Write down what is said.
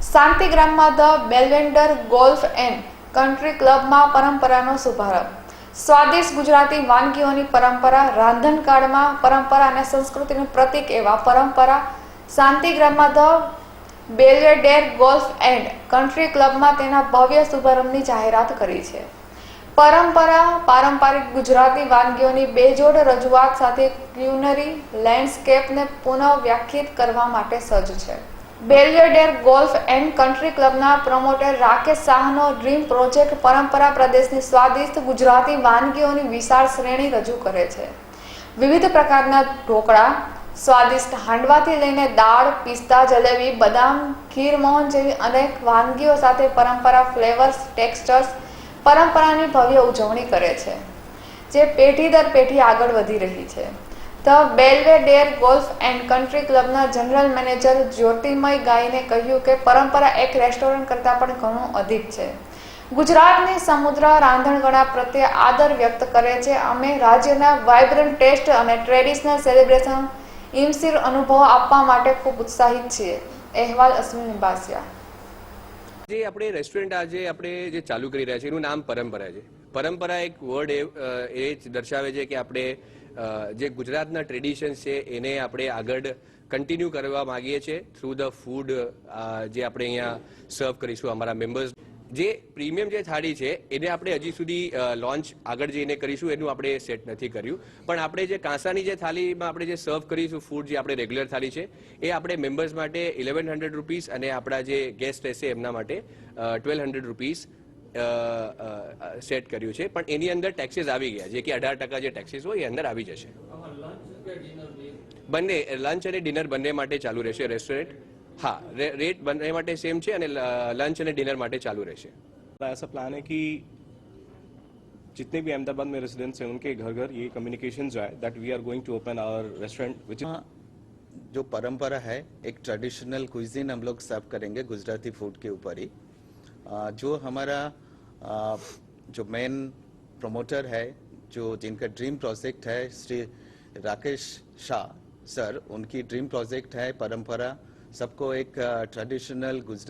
શાંતિગ્રામમાં the બેલવેન્ડર golf and country ક્લબમાં પરંપરાનો શુભારંભ. સ્વાદિષ્ટ ગુજરાતી વાનગીઓની પરંપરા, રાંધણકાળમાં પરંપરા અને સંસ્કૃતિનું પ્રતીક એવા પરંપરા શાંતિગ્રામમાં the Belvedere golf and country ક્લબમાં તેના ભવ્ય શુભારંભની જાહેરાત કરી છે. પારંપરિક ગુજરાતી વાનગીઓની બેજોડ રજૂઆત સાથે ક્યુલિનરી લેન્ડસ્કેપને પુનઃ વ્યાખ્યાયિત કરવા માટે સજ્જ છે. બેલવેડેર ગોલ્ફ એન્ડ કન્ટ્રી ક્લબના પ્રમોટર રાકેશ શાહનો ડ્રીમ પ્રોજેક્ટ પરંપરા પ્રદેશની સ્વાદિષ્ટ ગુજરાતી વાનગીઓની વિશાળ શ્રેણી રજૂ કરે છે. વિવિધ પ્રકારના ઢોકળા, સ્વાદિષ્ટ હાંડવાથી લઈને દાળ, પિસ્તા, જલેબી, બદામ, ખીરમોહન જેવી અનેક વાનગીઓ સાથે પરંપરા ફ્લેવર્સ ટેક્સચર્સ પરંપરાની ભવ્ય ઉજવણી કરે છે, જે પેઢી દર પેઢી આગળ વધી રહી છે. The Belvedere golf and country ક્લબના જનરલ મેનેજર જ્યોતિર્મય ગાયને કહ્યું કે પરંપરા એક રેસ્ટોરન્ટ કરતાં પણ ઘણું અધિક છે. ગુજરાતની સમુદ્ર રાંધણકળા પ્રત્યે આદર વ્યક્ત કરે છે. અમે રાજ્યના વાઇબ્રન્ટ ટેસ્ટ અને ટ્રેડિશનલ સેલિબ્રેશન ઇમર્સિવ અનુભવ આપવા માટે ખૂબ ઉત્સાહિત છીએ. અહેવાલ અશ્વિન નિબાસિયા. જે આપણે રેસ્ટોરન્ટ આજે આપણે જે ચાલુ કરી રહ્યા છે એનું નામ પરંપરા છે. પરંપરા એક વર્ડ એ જ દર્શાવે છે કે આપણે જે ગુજરાતના ટ્રેડિશન્સ છે એને આપણે આગળ કન્ટિન્યુ કરવા માંગીએ છીએ થ્રુ ધ ફૂડ જે આપણે અહીંયા સર્વ કરીશું અમારા મેમ્બર્સ. જે પ્રીમિયમ જે થાળી છે એને આપણે હજી સુધી લોન્ચ આગળ જઈને કરીશું, એનું આપણે સેટ નથી કર્યું. પણ આપણે જે કાંસાની જે થાળીમાં આપણે જે સર્વ કરીશું ફૂડ, જે આપણે રેગ્યુલર થાળી છે એ આપણે મેમ્બર્સ માટે 1100 રૂપીસ અને આપણા જે ગેસ્ટ રહેશે એમના માટે 1200 રૂપીસ સેટ કર્યું છે. પણ એની અંદર ટેક્સીસ આવી ગયા, જે કે 18% જે ટેક્સીસ હોય એ અંદર આવી જશે. બંને લંચ અને ડિનર બંને માટે ચાલુ રહેશે રેસ્ટોરન્ટ. हाँ, रेट बनने માટે सेम છે અને लंच અને डिनर માટે ચાલू રહેશે. ऐसा प्लान है कि जितने भी अहमदाबाद में रेजिडेंट्स हैं उनके घर घर ये कम्युनिकेशन जो है that we are going to open our restaurant which जो परंपरा है एक ट्रेडिशनल क्विजीन हम लोग सर्व करेंगे गुजराती फूड के ऊपर ही. जो हमारा जो मेन प्रमोटर है, जो जिनका ड्रीम प्रोजेक्ट है श्री राकेश शाह सर, उनकी ड्रीम प्रोजेक्ट है परंपरा. सबको एक ट्रेडिशनल गुजरात